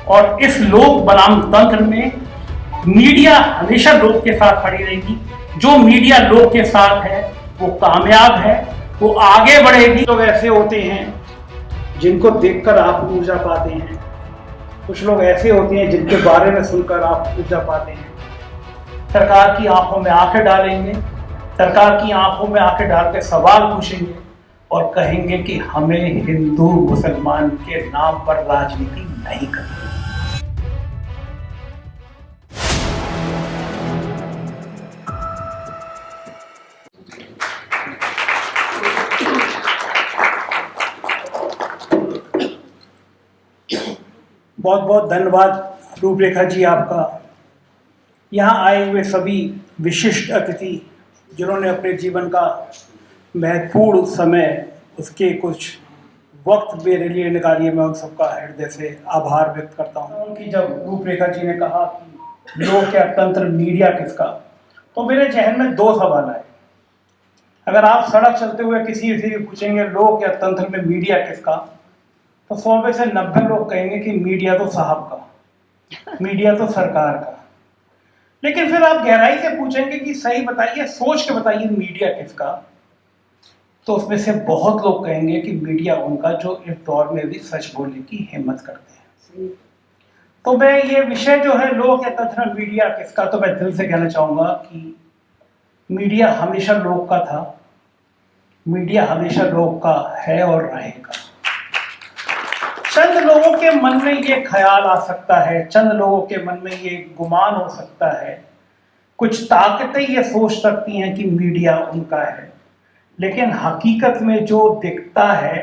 और इस लोक बनाम तंत्र में मीडिया हमेशा लोग के साथ खड़ी रहेगी। जो मीडिया लोग के साथ है वो कामयाब है, वो आगे बढ़ेगी। लोग ऐसे होते हैं जिनको देखकर आप ऊर्जा पाते हैं, कुछ लोग ऐसे होते हैं जिनके बारे में सुनकर आप ऊर्जा पाते हैं। सरकार की आंखों में आंखें डालेंगे, सरकार की आंखों में आंखें डाल के सवाल पूछेंगे और कहेंगे कि हमें हिंदू मुसलमान के नाम पर राजनीति नहीं करनी। बहुत बहुत धन्यवाद रूपरेखा जी आपका। यहाँ आए हुए सभी विशिष्ट अतिथि जिन्होंने अपने जीवन का महत्वपूर्ण समय उसके कुछ वक्त मेरे लिए निकालिए, मैं उन सबका हृदय से आभार व्यक्त करता हूँ। कि जब रूपरेखा जी ने कहा कि लोक या तंत्र मीडिया किसका, तो मेरे जहन में दो सवाल आए। अगर आप सड़क चलते हुए किसी से भी पूछेंगे लोक या तंत्र में मीडिया किसका, तो 100 में से 90 लोग कहेंगे कि मीडिया तो साहब का, मीडिया तो सरकार का। लेकिन फिर आप गहराई से पूछेंगे कि सही बताइए, सोच के बताइए मीडिया किसका, तो उसमें से बहुत लोग कहेंगे कि मीडिया उनका जो इस दौर में भी सच बोलने की हिम्मत करते हैं। तो मैं ये विषय जो है लोक या तंत्र मीडिया किसका, तो मैं दिल से कहना चाहूंगा कि मीडिया हमेशा लोग का था, मीडिया हमेशा लोग का है और रहेगा। चंद लोगों के मन में ये ख्याल आ सकता है, चंद लोगों के मन में ये गुमान हो सकता है, कुछ ताकतें ये सोच सकती हैं कि मीडिया उनका है, लेकिन हकीकत में जो दिखता है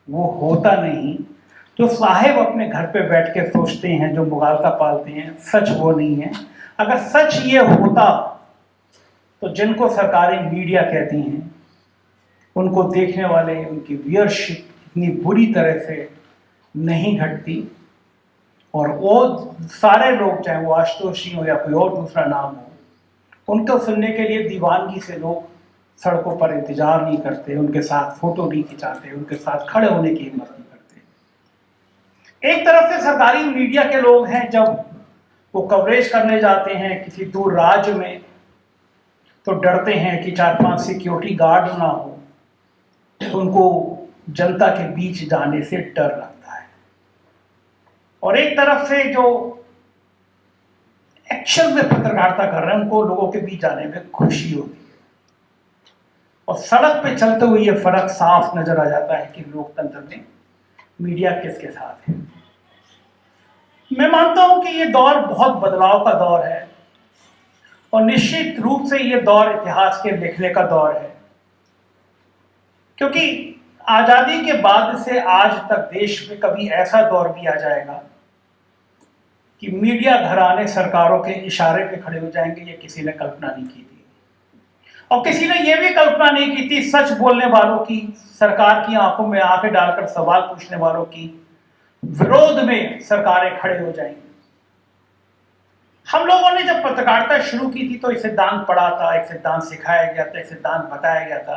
वो होता नहीं। जो साहेब अपने घर पे बैठ के सोचते हैं, जो मुगालता पालते हैं, सच वो नहीं है। अगर सच ये होता तो जिनको सरकारें मीडिया कहती हैं उनको देखने वाले, उनकी व्यूअरशिप इतनी बुरी तरह से नहीं घटती, और वो सारे लोग, चाहे वो आशुतोष हो या कोई और दूसरा नाम हो, उनको सुनने के लिए दीवानगी से लोग सड़कों पर इंतजार नहीं करते, उनके साथ फोटो नहीं खिंचाते, उनके साथ खड़े होने की हिम्मत नहीं करते। एक तरफ से सरकारी मीडिया के लोग हैं, जब वो कवरेज करने जाते हैं किसी दूर राज्य में तो डरते हैं कि 4-5 सिक्योरिटी गार्ड ना हो, तो उनको जनता के बीच जाने से डर लगता है। और एक तरफ से जो एक्शन में पत्रकारिता कर रहे हैं उनको लोगों के बीच जाने में खुशी होती है। और सड़क पे चलते हुए ये फर्क साफ नजर आ जाता है कि लोकतंत्र में मीडिया किसके साथ है। मैं मानता हूं कि ये दौर बहुत बदलाव का दौर है, और निश्चित रूप से ये दौर इतिहास के लिखने का दौर है, क्योंकि आजादी के बाद से आज तक देश में कभी ऐसा दौर भी आ जाएगा कि मीडिया घराने सरकारों के इशारे पे खड़े हो जाएंगे, ये किसी ने कल्पना नहीं की थी। और किसी ने ये भी कल्पना नहीं की थी सच बोलने वालों की, सरकार की आंखों में आंखें डालकर सवाल पूछने वालों की विरोध में सरकारें खड़े हो जाएंगी। हम लोगों ने जब पत्रकारिता शुरू की थी तो एक सिद्धांत पढ़ा था, एक सिद्धांत सिखाया गया था, एक सिद्धांत बताया गया था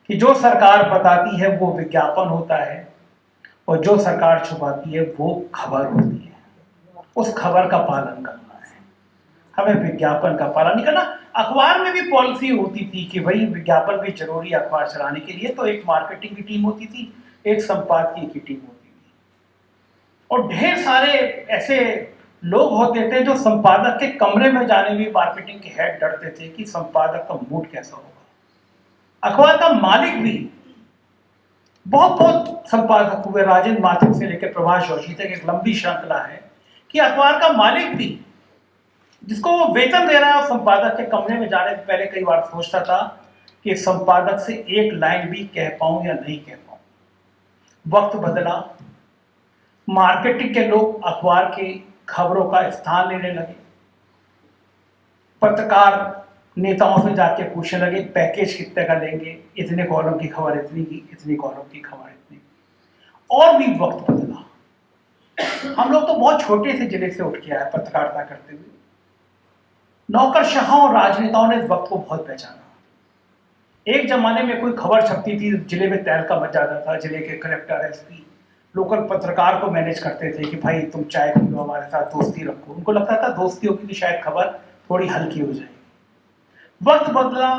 कि जो सरकार बताती है वो विज्ञापन होता है, और जो सरकार छुपाती है वो खबर होती है। उस खबर का पालन करना है, हमें विज्ञापन का पालन नहीं करना। अखबार में भी पॉलिसी होती थी कि भाई विज्ञापन भी जरूरी है अखबार चलाने के लिए, तो एक मार्केटिंग की टीम होती थी, एक संपादकीय की टीम होती थी, और ढेर सारे ऐसे लोग होते थे जो संपादक के कमरे में जाने में मार्केटिंग के हेड डरते थे कि संपादक का मूड कैसा होगा। अखबार का मालिक भी, बहुत बहुत संपादक हुए, राजेंद्र माथुर से लेकर प्रभाष जोशी तक एक लंबी श्रृंखला है, कि अखबार का मालिक भी जिसको वो वेतन दे रहा है, संपादक के कमरे में जाने से पहले कई बार सोचता था कि संपादक से एक लाइन भी कह पाऊं या नहीं कह पाऊं। वक्त बदला, मार्केटिंग के लोग अखबार की खबरों का स्थान लेने लगे, पत्रकार नेताओं से जाके पूछने लगे पैकेज कितने का देंगे, इतने कॉलम की खबर इतनी की, इतनी कॉलम की खबर इतनी। और भी वक्त बदला। हम लोग तो बहुत छोटे से जिले से उठ के आए पत्रकारिता करते हुए। नौकरशाहों और राजनेताओं ने इस वक्त को बहुत पहचाना। एक जमाने में कोई खबर छपती थी, जिले में तहलका मच जाता था, जिले के कलेक्टर, एसपी लोकल पत्रकार को मैनेज करते थे कि भाई तुम चाय पी लो, हमारे साथ दोस्ती रखो। उनको लगता था दोस्ती होगी तो शायद खबर थोड़ी हल्की हो जाएगी। वक्त बदला,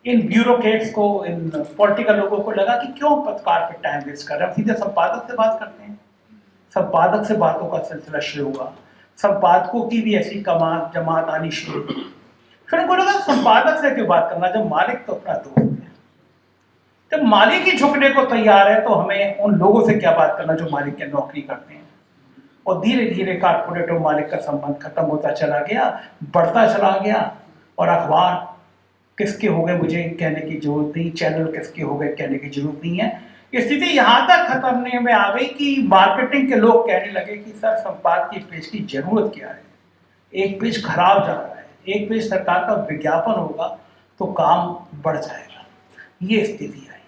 इन ब्यूरोक्रेट्स को, इन पॉलिटिकल लोगों को लगा कि क्यों पत्रकार पे टाइम वेस्ट कर रहे हैं, सीधे संपादक से बात करते हैं। संपादक से बातों का सिलसिला शुरू हुआ, संपादकों की भी ऐसी कमात जमात आनी शुरू हुई। फिर उनको लगा संपादक से क्यों बात करना, जब मालिक तो अपना दोस्त है, जब मालिक ही झुकने को तैयार है तो हमें उन लोगों से क्या बात करना जो मालिक की नौकरी करते हैं। और धीरे धीरे कारपोरेट और मालिक का संबंध खत्म होता चला गया, बढ़ता चला गया। और अखबार किसके हो गए मुझे कहने की जरूरत नहीं, चैनल किसके हो गए कहने की जरूरत नहीं है। स्थिति यहां तक खत्म में आ गई कि मार्केटिंग के लोग कहने लगे कि सर संपादकीय पेज की जरूरत क्या है, एक पेज खराब जा रहा है, एक पेज सरकार का विज्ञापन होगा तो काम बढ़ जाएगा। ये स्थिति आई।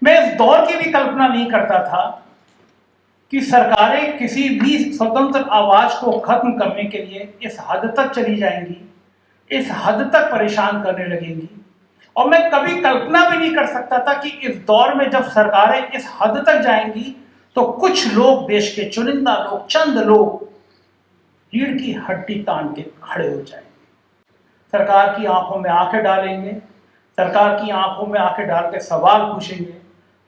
मैं इस दौर की भी कल्पना नहीं करता था कि सरकारें किसी भी स्वतंत्र आवाज को खत्म करने के लिए इस हद तक चली जाएंगी, इस हद तक परेशान करने लगेंगी। और मैं कभी कल्पना भी नहीं कर सकता था कि इस दौर में जब सरकारें इस हद तक जाएंगी तो कुछ लोग, देश के चुनिंदा लोग, चंद लोग रीढ़ की हड्डी तान के खड़े हो जाएंगे, सरकार की आंखों में आंखें डालेंगे, सरकार की आंखों में आंखें डाल के सवाल पूछेंगे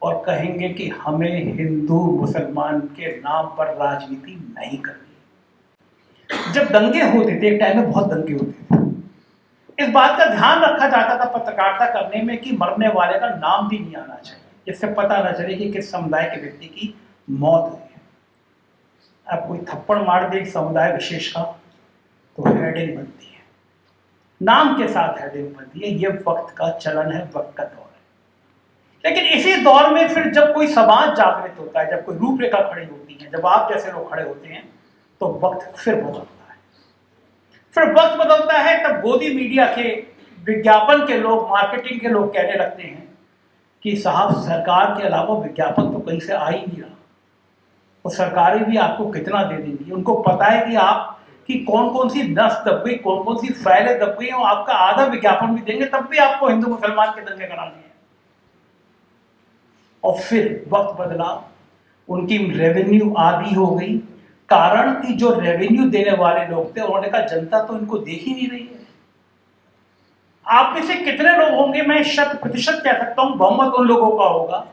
और कहेंगे कि हमें हिंदू मुसलमान के नाम पर राजनीति नहीं करनी। जब दंगे होते थे, एक टाइम में बहुत दंगे होते थे, इस बात का ध्यान रखा जाता था पत्रकारिता करने में कि मरने वाले का नाम भी नहीं आना चाहिए, जिससे पता न चले कि किस समुदाय के व्यक्ति की मौत हुई है। अब कोई थप्पड़ मार दे समुदाय विशेष का तो हेडिंग बनती है, नाम के साथ हेडिंग बनती है। ये वक्त का चलन है, वक्त का दौर है। लेकिन इसी दौर में फिर जब कोई समाज जागृत होता है, जब कोई रूपरेखा खड़ी होती है, जब आप जैसे लोग खड़े होते हैं, तो वक्त फिर बदलता है। फिर वक्त बदलता है तब गोदी मीडिया के, विज्ञापन के लोग, मार्केटिंग के लोग कहने लगते हैं कि साहब सरकार के अलावा विज्ञापन तो कहीं से आ ही नहीं रहा, और सरकारें भी आपको कितना दे देंगी। उनको पता है कि आप कि कौन कौन सी नस दब गई, कौन कौन सी फाइलें दब गई, और आपका आधा विज्ञापन भी देंगे तब भी आपको हिंदू मुसलमान के दंगे कराने हैं। और फिर वक्त बदला, उनकी रेवेन्यू आधी हो गई, कारण कि जो रेवेन्यू देने वाले लोग थे उन्होंने कहा जनता तो इनको देख ही नहीं रही है। आप में से कितने लोग होंगे, मैं 100% कह सकता हूं, बहुमत उन लोगों का होगा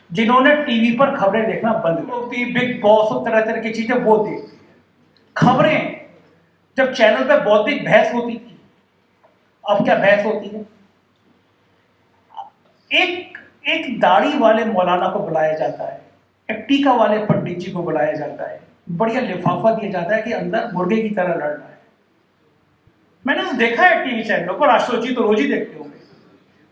जिन्होंने टीवी पर खबरें देखना बंद कर दी। बिग बॉस और तरह तरह की चीजें वो देखती है। खबरें, जब चैनल पर बौद्धिक बहस होती थी, अब क्या बहस होती है, एक दाढ़ी वाले मौलाना को बुलाया जाता है, एक टीका वाले पंडित जी को बुलाया जाता है, बढ़िया लिफाफा दिया जाता है कि अंदर मुर्गे की तरह लड़ रहा है। मैंने तो देखा है टीवी चैनलों पर, राष्ट्रपति तो रोज ही देखते होंगे,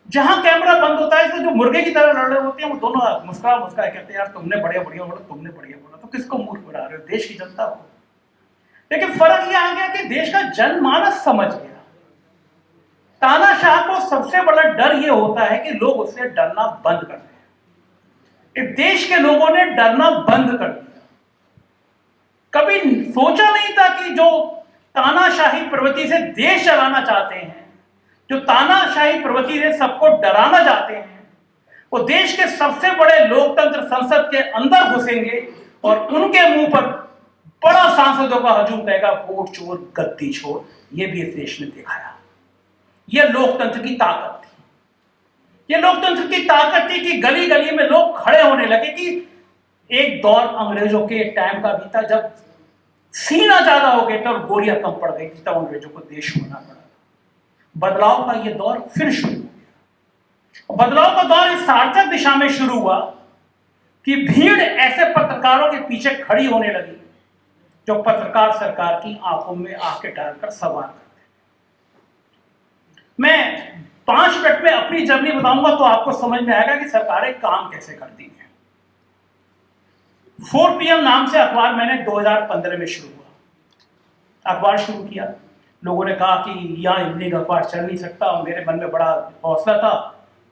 जहां कैमरा बंद होता है तो जो मुर्गे की तरह लड़ रहे होते हैं वो दोनों मुस्कुरा मुस्कुरा कहते हैं यार तुमने बढ़िया बढ़िया बोला, तुमने बढ़िया बोला। तो किसको मूर्ख बना रहे हो, देश की जनता को। लेकिन फर्क यह आ गया कि देश का जनमानस समझ गया, तानाशाह को सबसे बड़ा डर यह होता है कि लोग उससे डरना बंद कर दें। इस देश के लोगों ने डरना बंद कर दिया। कभी सोचा नहीं था कि जो तानाशाही प्रवृत्ति से देश चलाना चाहते हैं, जो तानाशाही प्रवृत्ति से सबको डराना चाहते हैं, वो देश के सबसे बड़े लोकतंत्र संसद के अंदर घुसेंगे और उनके मुंह पर बड़ा सांसदों का हजूम कहेगा वोट चोर, गद्दी चोर। ये भी इस देश ने दिखाया। यह लोकतंत्र की ताकत थी। यह लोकतंत्र की ताकत थी कि गली गली में लोग खड़े होने लगे। कि एक दौर अंग्रेजों के टाइम का भी था जब सीना ज्यादा हो गया था और गोलियां कम पड़ गई थी, तब अंग्रेजों को देश होना पड़ा। बदलाव का यह दौर फिर शुरू हो गया। बदलाव का दौर इस सार्थक दिशा में शुरू हुआ कि भीड़ ऐसे पत्रकारों के पीछे खड़ी होने लगी जो पत्रकार सरकार की आंखों में आंखें डालकर सवाल करते। मैं 5 मिनट में अपनी जर्नी बताऊंगा तो आपको समझ में आएगा कि सरकारें काम कैसे करती हैं। 4 PM नाम से अखबार मैंने 2015 में शुरू हुआ। अखबार शुरू किया, लोगों ने कहा कि यहाँ इवनिंग अखबार चल नहीं सकता, और मेरे मन में बड़ा हौसला था,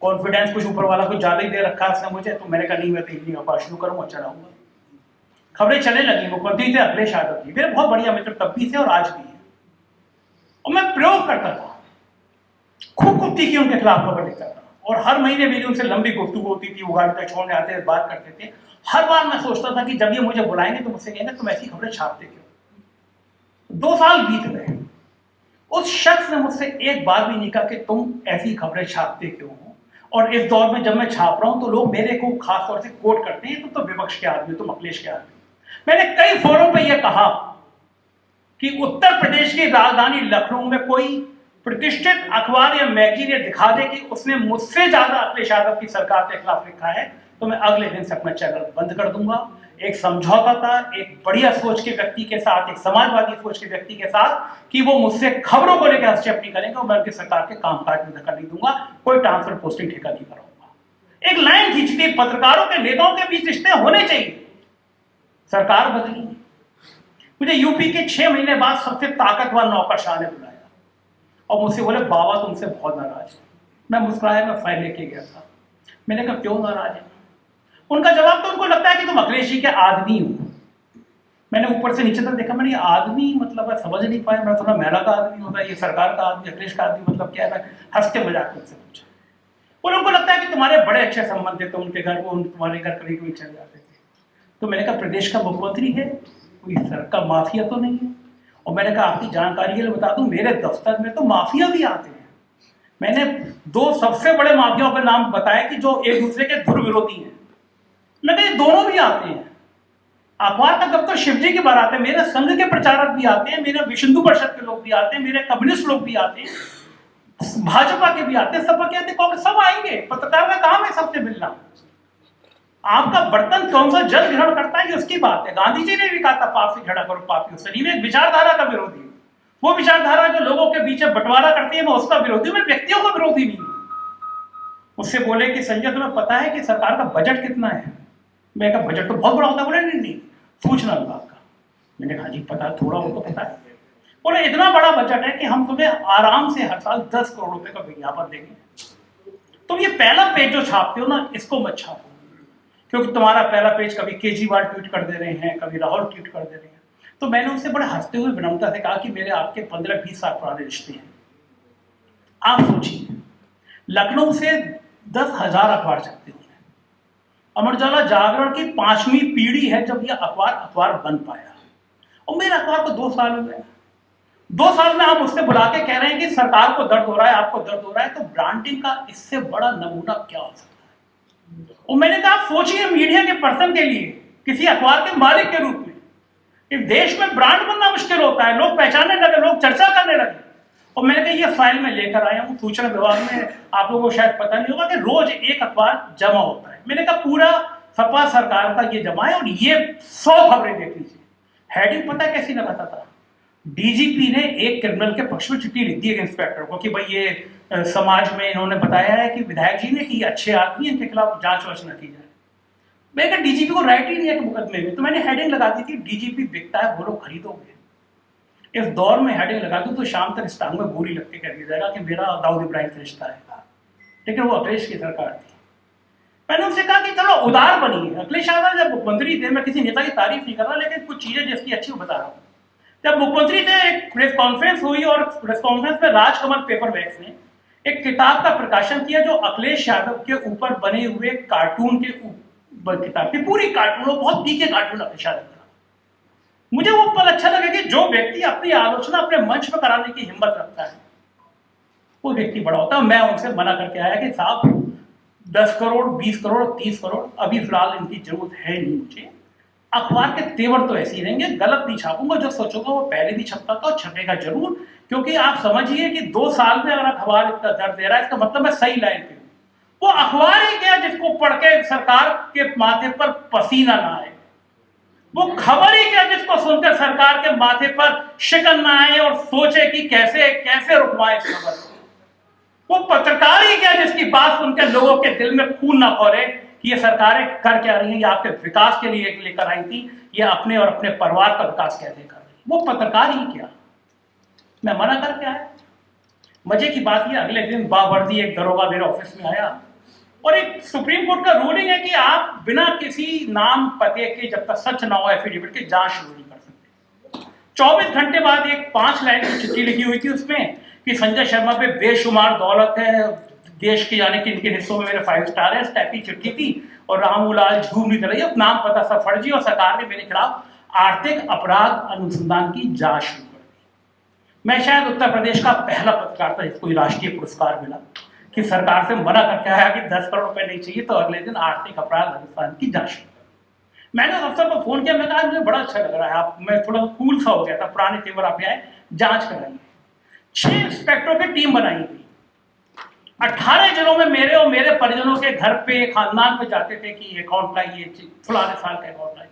कॉन्फिडेंस कुछ ऊपर वाला कुछ ज्यादा ही दे रखा है उसने मुझे। तो मैंने कहा नहीं, मैं तो इवनिंग अखबार शुरू करूंगा, चलाऊंगा। खबरें चलने लगी। मुख्यमंत्री थे अखिलेश यादव जी, मेरे बहुत बढ़िया मित्र तब भी थे और आज भी है। और मैं प्रयोग करता था, खूब कुत्ती की उनके खिलाफ खबर लिखता था। और हर महीने मेरी उनसे लंबी गुफ्तगू होती थी, वो गाड़ी तक छोड़ने आते थे, बात करते थे। हर बार मैं सोचता था कि जब ये मुझे बुलाएंगे तो मुझसे कहेंगे तुम ऐसी खबरें छापते क्यों। 2 साल बीत गए, उस शख्स ने मुझसे एक बार भी नहीं कहा कि तुम ऐसी खबरें छापते क्यों हो। और इस दौर में जब मैं छाप रहा हूं तो लोग मेरे को खास तौर से कोट करते हैं, तुम तो विपक्ष के आदमी, तुम अखिलेश के आदमी। मैंने कई फोरम पर यह कहा कि उत्तर प्रदेश की राजधानी लखनऊ में कोई प्रतिष्ठित अखबार या मैगजीन ये दिखा दे कि उसने मुझसे ज्यादा अखिलेश यादव की सरकार के खिलाफ लिखा है, तो मैं अगले दिन से अपना चैनल बंद कर दूंगा। एक समझौता था एक बढ़िया सोच के व्यक्ति के साथ, एक समाजवादी सोच के व्यक्ति के साथ, कि वो मुझसे खबरों को लेकर हस्तक्षेप नहीं करेंगे और मैं उनकी सरकार के कामकाज में दखल नहीं दूंगा, कोई ट्रांसफर पोस्टिंग ठेका नहीं कराऊंगा। एक लाइन खींची थी, पत्रकारों के नेताओं के बीच रिश्ते होने चाहिए। सरकार बदली, मुझे यूपी के 6 महीने बाद सबसे ताकतवर नौकरशाह ने बुलाया और मुझसे बोले बाबा तुमसे बहुत नाराज है। मैं मुस्कुराया, मैं फाइल लेके गया था। मैंने कहा क्यों नाराज है? उनका जवाब तो उनको लगता है कि तुम अखिलेश जी के आदमी हो। मैंने ऊपर से नीचे तक देखा, मैंने ये आदमी मतलब समझ नहीं पाया। मैं थोड़ा मेला का आदमी होता है, ये सरकार का आदमी, अखिलेश का आदमी मतलब क्या है? हंस के मजाक मुझसे पूछा। और उनको लगता है कि तुम्हारे बड़े अच्छे संबंध थे, तो उनके घर को तुम्हारे घर कभी कभी चले जाते थे। तो मैंने कहा प्रदेश का मुख्यमंत्री है, कोई सर का माफिया तो नहीं है? और मैंने कहा आपकी जानकारी के लिए बता दूं, मेरे दफ्तर में तो माफिया भी आते हैं। मैंने 2 सबसे बड़े माफियाओं के नाम बताए कि जो एक दूसरे के धुर विरोधी हैं। मैंने ये दोनों भी आते हैं। अखबार का दफ्तर शिवजी की बारात है, मेरे संघ के प्रचारक भी आते हैं, मेरे विश्व हिंदू परिषद के लोग भी आते हैं, मेरे कम्युनिस्ट लोग भी आते हैं, भाजपा के भी आते हैं, सपा के आते हैं, कांग्रेस, सब आएंगे। पत्रकार का काम है सबसे मिलना। आपका बर्तन कौन सा जल ग्रहण करता है ये उसकी बात है। गांधी जी ने भी कहा था पाप से झगड़ा करो पापियों से। नहीं, मैं एक विचारधारा का विरोधी हूं। वो विचारधारा जो लोगों के बीच बंटवारा करती है, मैं उसका विरोधी हूं, मैं व्यक्तियों का विरोधी नहीं हूं। उससे बोले कि संजय तुम्हें पता है कि सरकार का बजट कितना है? मैं कहा बजट तो बहुत बड़ा होता है। बोले नहीं, सूचना विभाग का। मैंने कहा जी पता, थोड़ा वो तो पता है। बोले इतना बड़ा बजट है कि हम तुम्हें आराम से हर साल 10 करोड़ रुपए का विज्ञापन देंगे। तुम ये पहला पेज जो छापते हो ना, इसको मत छापो, क्योंकि तुम्हारा पहला पेज कभी केजरीवाल ट्वीट कर दे रहे हैं, कभी राहुल ट्वीट कर दे रहे हैं। तो मैंने उनसे बड़े हंसते हुए विनम्रता से कहा कि मेरे आपके 15-20 साल पुराने रिश्ते हैं। आप सोचिए, लखनऊ से 10,000 अखबार छपते हुए, अमर उजाला जागरण की 5वीं पीढ़ी है जब यह अखबार बन पाया, और मेरे अखबार को 2 साल हो गए। 2 साल में आप उससे बुला के कह रहे हैं कि सरकार को दर्द हो रहा है, आपको दर्द हो रहा है, तो ब्रांडिंग का इससे बड़ा नमूना क्या हो सकता है? और मैंने कहा आप सोचिए, मीडिया के पर्सन के लिए, किसी अखबार के मालिक के रूप में, इस देश में ब्रांड बनना मुश्किल होता है। लोग पहचानने लगे, लोग चर्चा करने लगे। और मैंने कहा ये फाइल में लेकर आया हूं, सूचना विभाग में आप लोगों को शायद पता नहीं होगा कि रोज एक अखबार जमा होता है। मैंने कहा पूरा सपा सरकार का ये जमा है और ये 100 खबरें देख लीजिए। हेडिंग पता कैसी लगाता था? डीजीपी ने एक क्रिमिनल के पक्ष में चिट्ठी लिख दी एक इंस्पेक्टर को कि भाई ये समाज में इन्होंने बताया है कि विधायक जी ने कि अच्छे आदमी इनके खिलाफ जांच वाच न की जाए। मैंने कहा डीजीपी को राइट ही नहीं है कि मुकदमे में। तो मैंने हेडिंग लगा दी थी, डीजीपी बिकता है, बोलो खरीदोगे। इस दौर में हेडिंग लगा दूं तो शाम तक इस टांग में गोली लगते कर दिया जाएगा कि मेरा दाऊद इब्राहिम से रिश्ता है। लेकिन वो अखिलेश की सरकार थी। मैंने उनसे कहा कि चलो उदार बनिए। अखिलेश यादव जब मुख्यमंत्री थे, मैं किसी नेता की तारीफ नहीं कर रहा, लेकिन कुछ चीजें जिसकी अच्छी बता रहा हूँ। जब मुख्यमंत्री थे, एक प्रेस कॉन्फ्रेंस हुई और प्रेस कॉन्फ्रेंस में राजकमल पेपरवेक्स ने एक किताब का प्रकाशन किया जो अखिलेश यादव के ऊपर बने हुए कार्टून के ऊपर किताब थी, पूरी कार्टून, बहुत तीखे कार्टून अखिलेश यादव का। मुझे वो पल अच्छा लगा कि जो व्यक्ति अपनी आलोचना अपने मंच पर कराने की हिम्मत रखता है वो व्यक्ति बड़ा होता है। मैं उनसे मना करके आया कि साहब 10 करोड़, 20 करोड़, 30 करोड़ अभी फिलहाल इनकी जरूरत है नहीं मुझे। अखबार के तेवर तो ऐसे ही रहेंगे, गलत नहीं छापूंगा, जो सोचूंगा वो पहले भी छपता था और छपेगा जरूर। क्योंकि आप समझिए कि 2 साल में अगर अखबार इतना दर्द दे रहा है, इसका मतलब मैं सही लाइन पे हूं। वो अखबार ही क्या जिसको पढ़ के सरकार के माथे पर पसीना ना आए? वो खबर ही क्या जिसको सुनकर सरकार के माथे पर शिकन ना आए और सोचे कि कैसे कैसे रुकवाए इस खबर को? वो पत्रकार ही क्या जिसकी बात सुनकर लोगों के दिल में खून ना खौरे कि ये सरकारें कर क्या रही हैं, ये आपके विकास के लिए लेकर आई थी, ये अपने और अपने परिवार का विकास कैसे कर रही? वो पत्रकार ही क्या? मैं मना करके आया। मजे की बात ये, अगले दिन बावर्दी एक दरोगा मेरे ऑफिस में आया और एक सुप्रीम कोर्ट का रूलिंग है कि आप बिना किसी नाम पते के, जब तक सच ना हो एफिडेविट के, जांच शुरू नहीं कर सकते। 24 घंटे बाद एक 5 लाइन की चिट्ठी लिखी हुई थी उसमें कि संजय शर्मा पे बेशुमार दौलत है, देश के जाने किन किन हिस्सों में मेरे 5 स्टार है, इस टाइप की चिट्ठी थी और रामूलाल झूम नहीं रही, नाम पता सब फर्जी, और सरकार ने मेरे खिलाफ आर्थिक अपराध अनुसंधान की जांच शुरू कर दी। मैं शायद उत्तर प्रदेश का पहला पत्रकार था जिसको राष्ट्रीय पुरस्कार मिला कि सरकार से मना करके आया कि 10 करोड़ रुपए नहीं चाहिए, तो अगले दिन आर्थिक अपराध अनुसंधान की जांच शुरू कर। मैंने अफसर को फोन किया, मैं कहा मुझे बड़ा अच्छा लग रहा है, आप, मैं थोड़ा कूल सा हो गया था, पुराने तेवर आप आए, जांच कराइए। 6 इंस्पेक्टरों की टीम बनाई गई, 18 जिलों में मेरे और मेरे परिजनों के घर पे, खानदान पे जाते थे कि अकाउंट लाइए, फलाने साल का अकाउंट लाइए।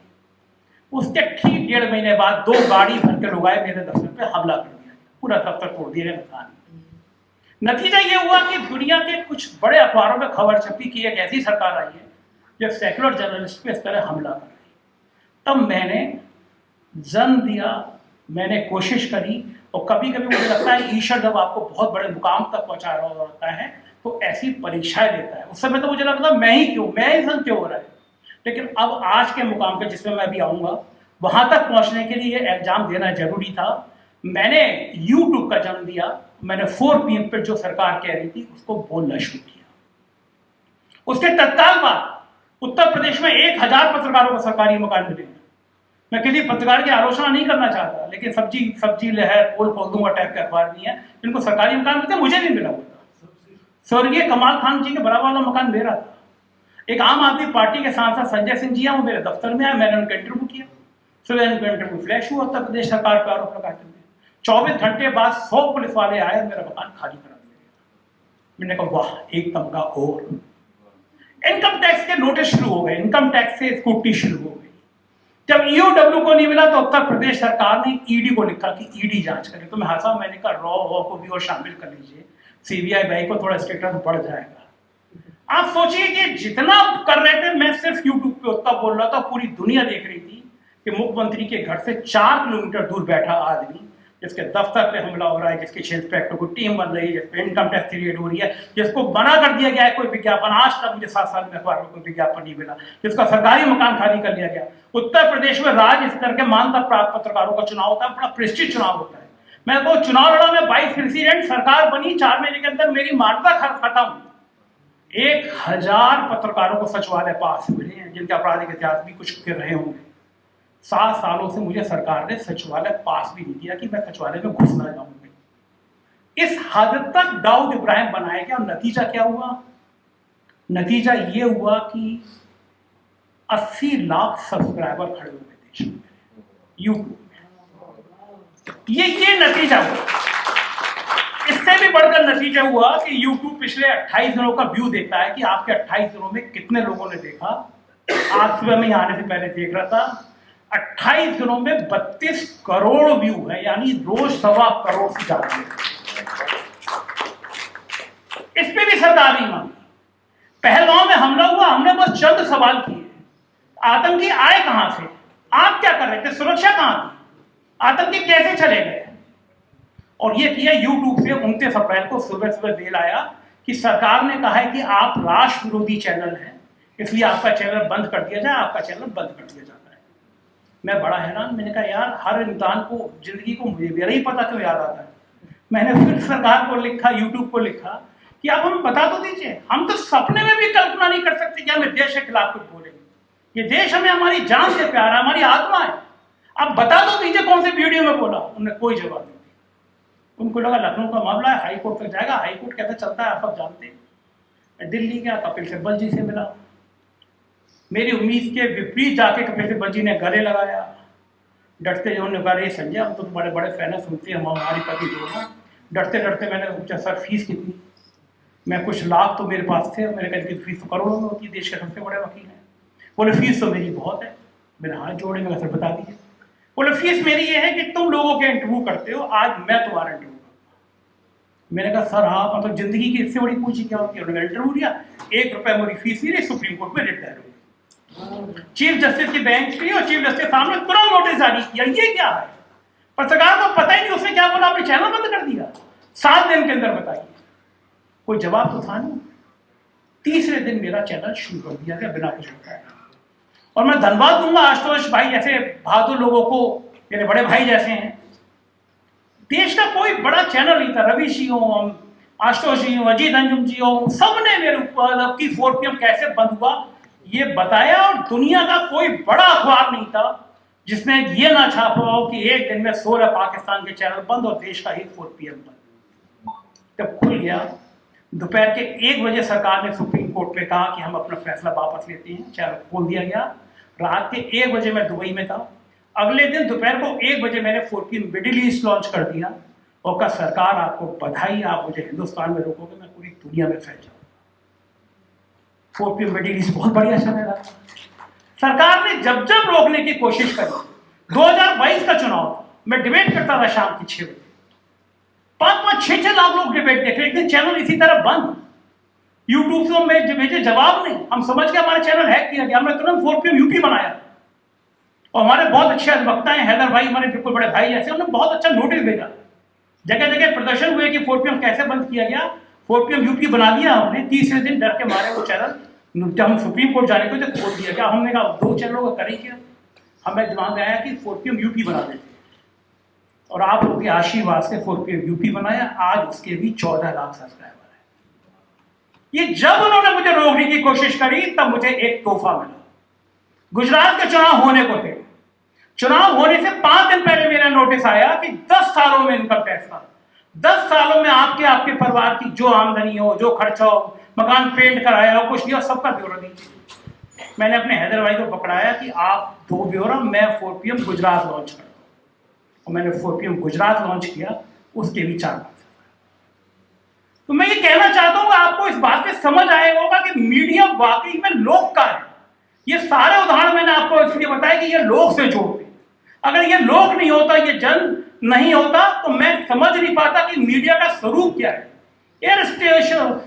उसके ठीक 1.5 महीने बाद 2 गाड़ी भर के लोग आए, मेरे दफ्तर पे हमला कर दिया, पूरा दफ्तर तोड़ दिया गया। नतीजा ये हुआ कि दुनिया के कुछ बड़े अखबारों में खबर छपी कि एक ऐसी सरकार आई है जो सेक्युलर जर्नलिस्ट पे इस तरह हमला कर रही। तब मैंने जन्म दिया, मैंने कोशिश करी, और कभी कभी मुझे लगता है ईश्वर जब आपको बहुत बड़े मुकाम तक पहुंचा रहा होता है तो ऐसी परीक्षाएं देता है। उस समय तो मुझे लगता मैं ही संग क्यों हो रहा है, लेकिन अब आज के मुकाम पे जिसमें मैं अभी आऊंगा, वहां तक पहुंचने के लिए एग्जाम देना जरूरी था। मैंने यूट्यूब का जन्म दिया, मैंने 4 PM पर जो सरकार कह रही थी उसको बोलना शुरू किया। उसके तत्काल बाद उत्तर प्रदेश में 1000 पत्रकारों को सरकारी मकान मिले। मैं किसी पत्रकार की आलोचना नहीं करना चाहता, लेकिन सब्जी लहर, पोल खोल दूंगा टाइप के अखबार नहीं है जिनको सरकारी मकान मिलते, मुझे नहीं मिला होता। स्वर्गीय कमाल खान जी के बराबर वाला मकान मेरा था। एक आम आदमी पार्टी के सांसद संजय सिंह जी वो मेरे दफ्तर में आए, मैंने उनका इंटरव्यू किया, सुबह उनका इंटरव्यू फ्लैश हुआ उत्तर प्रदेश सरकार पर आरोप लगाते हुए। 24 घंटे बाद 100 पुलिस वाले आए, मेरा मकान खाली करा दिया। मैंने कहा वाह, एक तमगा और। इनकम टैक्स के नोटिस शुरू हो गए, इनकम टैक्स से स्कूटी शुरू हो गई। जब ईओडब्ल्यू को नहीं मिला तो उत्तर प्रदेश सरकार ने ईडी को लिखा कि ईडी जांच करे, तो मैं हंसा, मैंने कहा रॉ को भी और शामिल कर लीजिए, सीबीआई भाई को थोड़ा स्टेटस बढ़ जाएगा। आप सोचिए कि जितना कर रहे थे, मैं सिर्फ यूट्यूब पे उतना बोल रहा था, पूरी दुनिया देख रही थी कि मुख्यमंत्री के घर से 4 किलोमीटर दूर बैठा आदमी, जिसके दफ्तर पे हमला हो रहा है, जिसके 6 इंस्पेक्टर को टीम बन रही है, जिसपे इनकम टैक्स क्रिएट हो रही है, जिसको मना कर दिया गया है कोई विज्ञापन, आज तक मुझे 7 साल में अखबार में कोई विज्ञापन नहीं मिला, जिसका सरकारी मकान खाली कर लिया गया। उत्तर प्रदेश में राज्य स्तर के मानता प्राप्त पत्रकारों का चुनाव होता है, बड़ा प्रेस्टीज चुनाव होता है। मैं वो चुनाव लड़ा, मैं 22 प्रेसिडेंट, सरकार बनी, 4 महीने के अंदर मेरी मानता खत्म। 1000 पत्रकारों को सचिवालय पास मिले हैं, जिनके आपराधिक इतिहास भी कुछ के रहे होंगे। 7 सालों से मुझे सरकार ने सचिवालय पास भी नहीं दिया कि मैं सचिवालय में घुस ना जाऊंगा। इस हद तक दाऊद इब्राहिम बनाया गया। नतीजा क्या हुआ? नतीजा ये हुआ कि 80 लाख सब्सक्राइबर खड़े हुए देश में यूट्यूब में। ये नतीजा हुआ। इससे भी बढ़कर नतीजा हुआ कि यूट्यूब पिछले 28 दिनों का व्यू देता है कि आपके 28 दिनों में कितने लोगों ने देखा। आज सुबह में आने से पहले देख रहा था, 28 दिनों में 32 करोड़ व्यू है, यानी रोज 1.25 करोड़ से ज्यादा। इस पे भी सरदारी मांगी। पहलगांव में हमला हुआ, हमने बस चंद सवाल किए, आतंकी आए कहां से, आप क्या कर रहे थे, सुरक्षा कहां थी, आतंकी कैसे चले गए। और ये किया यूट्यूब से। 29 अप्रैल को सुबह सुबह मेल आया कि सरकार ने कहा है कि आप राष्ट्र विरोधी चैनल हैं, इसलिए आपका चैनल बंद कर दिया जाए, आपका चैनल बंद कर दिया जाता है। मैं बड़ा हैरान, मैंने कहा यार, हर इंसान को जिंदगी को मुझे मेरा ही पता क्यों याद आता है। मैंने फिर सरकार को लिखा, यूट्यूब को लिखा कि आप हमें बता तो दीजिए, हम तो सपने में भी कल्पना नहीं कर सकते कि हमें देश के खिलाफ कुछ बोलेंगे। ये देश हमें हमारी जान से प्यार है, हमारी आत्मा है, आप बता तो दीजिए कौन से वीडियो में बोला। उन्होंने कोई जवाब नहीं दिया। उनको लगा लखनऊ का मामला है, हाईकोर्ट तक जाएगा, हाईकोर्ट कैसे चलता है आप सब जानते हैं। मैं दिल्ली गया, कपिल सिब्बल जी से मिला, मेरी उम्मीद के विपरीत जाके कपिल सिब्बल जी ने गले लगाया, डरते जो उन्होंने कहा, संजय हम तो तुम्हारे बड़े फैन है, सुनते हैं हमारी पति दोनों। डरते डरते मैंने पूछा सर फीस कितनी, मैं कुछ लाख तो मेरे पास थे, मैंने कहा कि फीस तो करोड़ों में होती है, देश के सबसे बड़े वकील हैं। बोले फीस तो मेरी बहुत है। मैंने हाथ जोड़े, मैं सर बता दीजिए। बोले फीस मेरी ये है कि तुम लोगों के इंटरव्यू करते हो, आज मैं तुम्हारा इंटरव्यू करूँगा। मैंने कहा सर हाँ, मतलब जिंदगी की इससे बड़ी पूछी क्या होती है। उन्होंने इंटरव्यू लिया, 1 रुपया मेरी फीस नहीं रही, सुप्रीम कोर्ट में रिट दायर हो। चीफ जस्टिस की बेंच थी और चीफ जस्टिस सामने तुरंत नोटिस जारी किया। ये क्या है, पत्रकार को पता ही नहीं, उसने क्या बोला, आपने चैनल बंद कर दिया। 7 दिन के अंदर बताइए, कोई जवाब तो था नहीं। तीसरे दिन मेरा चैनल शुरू कर दिया गया बिना कुछ बताए। और मैं धन्यवाद दूंगा आशुतोष भाई जैसे बहादुर लोगों को, मेरे बड़े भाई जैसे हैं। देश का कोई बड़ा चैनल नहीं था, रवि सिंह हो, आशुतोष जी हो, अजीत अंजुम जी हो, सबने मेरे ऊपर अब की 4 PM कैसे बंद हुआ ये बताया। और दुनिया का कोई बड़ा अखबार नहीं था जिसने ये ना छापा हो कि एक दिन में 16 पाकिस्तान के चैनल बंद और देश का ही 4 PM बंद। जब खुल गया दोपहर के 1 बजे सरकार ने सुप्रीम कोर्ट में कहा कि हम अपना फैसला वापस लेते हैं, चैनल खोल दिया गया। रात के 1 बजे मैं दुबई में था। अगले दिन दोपहर को 1 बजे मैंने 4 PM मिडिल ईस्ट लॉन्च कर दिया और कहा सरकार आपको बधाई, आप मुझे हिंदुस्तान में रोकोगे, मैं पूरी दुनिया में फैल जाऊंगा। 4 PM मिडिल ईस्ट बहुत बढ़िया चल रहा था। सरकार ने जब जब रोकने की कोशिश करी, 2022 का चुनाव मैं डिबेट करता था शाम की 6 बजे, 5-5, 6-6 लाख लोग डिबेट देख रहे, लेकिन चैनल इसी तरह बंद। यूट्यूब से में भेजे जवाब नहीं, हम समझ के हमारा चैनल हैक किया गया। हमने तुरंत 4 PM यूपी बनाया और हमारे बहुत अच्छे अधिवक्ता हैं, हैदर भाई हमारे बिल्कुल बड़े भाई जैसे, उन्होंने बहुत अच्छा नोटिस भेजा। जगह जगह प्रदर्शन हुए कि 4 PM कैसे बंद किया गया। 4 PM यूपी बना दिया हमने। तीसरे दिन डर के मारे वो चैनल, जब हम सुप्रीम कोर्ट जाने को तो खोल दिया गया। हमने कहा 2 चैनलों का करें क्या, हमें दिमाग में आया कि 4 PM यूपी बना देते और आप लोग के आशीर्वाद से 4 PM यूपी बनाया। आज उसके भी 14 लाख सब्सक्राइबर है। ये जब उन्होंने मुझे रोकने की कोशिश करी तब मुझे एक तोहफा मिला। गुजरात के चुनाव होने को थे, चुनाव होने से 5 दिन पहले मेरा नोटिस आया कि 10 सालों में इनकम टैक्स का, 10 सालों में आपके परिवार की जो आमदनी हो, जो खर्चा हो, मकान पेंट कराया हो, कुछ दिया, सबका ब्यौरा दीजिए। मैंने अपने हैदर भाई को पकड़ाया कि आप 2 ब्यौरा, मैं 4 PM गुजरात लॉन्च करता हूं। और मैंने 4 PM गुजरात लॉन्च किया, उसके भी 4 लाख। तो मैं ये कहना चाहता हूं आपको इस बात से समझ आएगा होगा कि मीडिया वाकई में लोक का है। ये सारे उदाहरण मैंने आपको इसलिए बताया कि ये लोक से जोड़ते। अगर ये लोक नहीं होता, ये जन नहीं होता, तो मैं समझ नहीं पाता कि मीडिया का स्वरूप क्या है। एयर स्टेशन,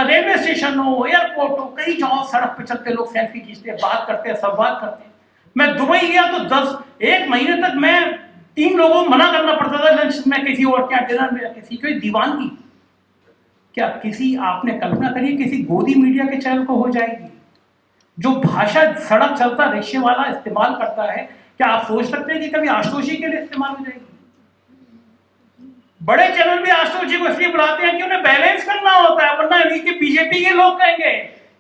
रेलवे स्टेशन हो, एयरपोर्ट हो, कहीं जाओ सड़क पे चलते लोग सेल्फी खींचते हैं, बात करते हैं, संवाद करते हैं। मैं दुबई गया तो 1 महीने तक मैं 3 लोगों को मना करना पड़ता था लंच में, किसी और क्या डिनर में, किसी कोई दीवानगी। क्या किसी आपने कल्पना करी किसी गोदी मीडिया के चैनल को हो जाएगी? जो भाषा सड़क चलता रिक्शे वाला इस्तेमाल करता है, क्या आप सोच सकते हैं कि कभी आशुतोष जी के लिए इस्तेमाल हो जाएगी? बड़े चैनल भी आशुतोष जी को इसलिए बुलाते हैं कि उन्हें बैलेंस करना होता है, वरना इनके बीजेपी के लोग कहेंगे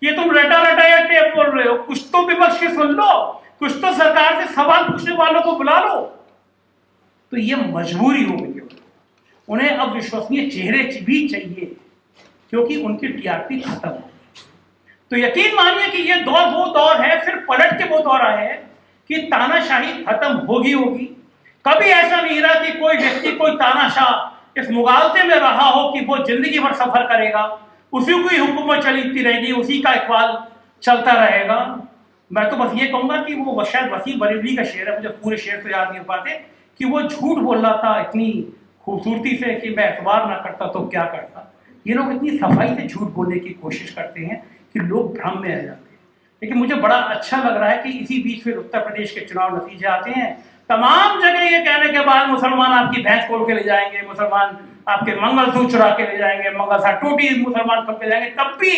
ये तुम रटा रटा या टेप बोल रहे हो, कुछ तो विपक्ष की सुन लो, कुछ तो सरकार से सवाल पूछने वालों को बुला लो। तो ये मजबूरी हो गई है, उन्हें अब विश्वसनीय चेहरे भी चाहिए क्योंकि उनकी टीआरपी खत्म हो। तो यकीन मानिए कि ये दौर वो दौर है, फिर पलट के वो दौर आया है कि तानाशाही खत्म होगी। कभी ऐसा नहीं रहा कि कोई व्यक्ति, कोई तानाशाह इस मुगालते में रहा हो कि वो जिंदगी भर सफर करेगा, उसी की हुकूमत चलती रहेगी, उसी का इकबाल चलता रहेगा। मैं तो बस ये कहूंगा कि वो शायद वसीम बरेलवी का शेर है, मुझे पूरे शेर तो याद नहीं हो पाते, कि वो झूठ बोल रहा था इतनी खूबसूरती से कि मैं एतबार ना करता तो क्या करता। ये लोग इतनी सफाई से झूठ बोलने की कोशिश करते हैं कि लोग भ्रम में आ जाते हैं। लेकिन मुझे बड़ा अच्छा लग रहा है कि इसी बीच फिर उत्तर प्रदेश के चुनाव नतीजे आते हैं। तमाम जगह ये कहने के बाद मुसलमान आपकी भैंस खोल के ले जाएंगे, मुसलमान आपके मंगलसूत्र चुरा के ले जाएंगे, मंगलसूत्र टूटी मुसलमान खोल के जाएंगे, तब भी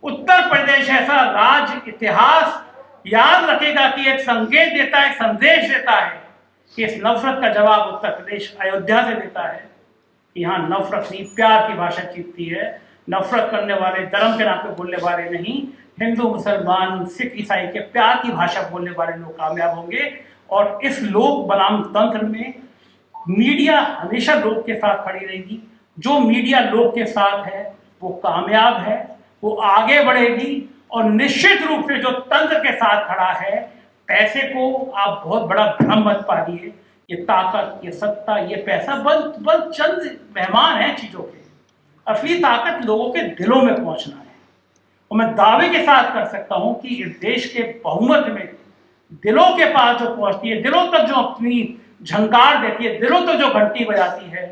उत्तर प्रदेश ऐसा राज्य इतिहास याद रखेगा कि एक संकेत देता है, संदेश देता है कि इस नफरत का जवाब उत्तर प्रदेश अयोध्या से देता है कि यहाँ नफरत नहीं, प्यार की भाषा जीतती है। नफरत करने वाले, धर्म के नाम पे बोलने वाले नहीं, हिंदू मुसलमान सिख ईसाई के प्यार की भाषा बोलने वाले लोग कामयाब होंगे। और इस लोक बनाम तंत्र में मीडिया हमेशा लोग के साथ खड़ी रहेगी। जो मीडिया लोग के साथ है वो कामयाब है, वो आगे बढ़ेगी। और निश्चित रूप से जो तंत्र के साथ खड़ा है, पैसे को आप बहुत बड़ा भ्रम मत पालिए। ये ताकत, ये सत्ता, ये पैसा बस चंद मेहमान हैं चीजों के। असली ताकत लोगों के दिलों में पहुंचना है। और मैं दावे के साथ कर सकता हूं कि इस देश के बहुमत में दिलों के पास जो पहुंचती है, दिलों तक जो अपनी झंकार देती है, दिलों तक जो घंटी बजाती है,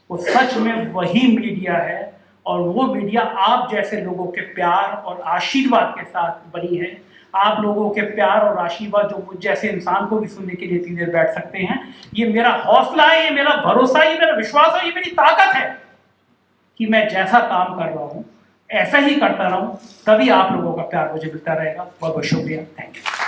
वो सच में वही मीडिया है। और वो मीडिया आप जैसे लोगों के प्यार और आशीर्वाद के साथ बनी है। आप लोगों के प्यार और आशीर्वाद जो मुझ जैसे इंसान को भी सुनने के लिए इतनी देर बैठ सकते हैं, ये मेरा हौसला है, ये मेरा भरोसा, ये मेरा विश्वास है, ये मेरी ताकत है कि मैं जैसा काम कर रहा हूं ऐसा ही करता रहूं, तभी आप लोगों का प्यार मुझे मिलता रहेगा। बहुत बहुत शुक्रिया, थैंक यू।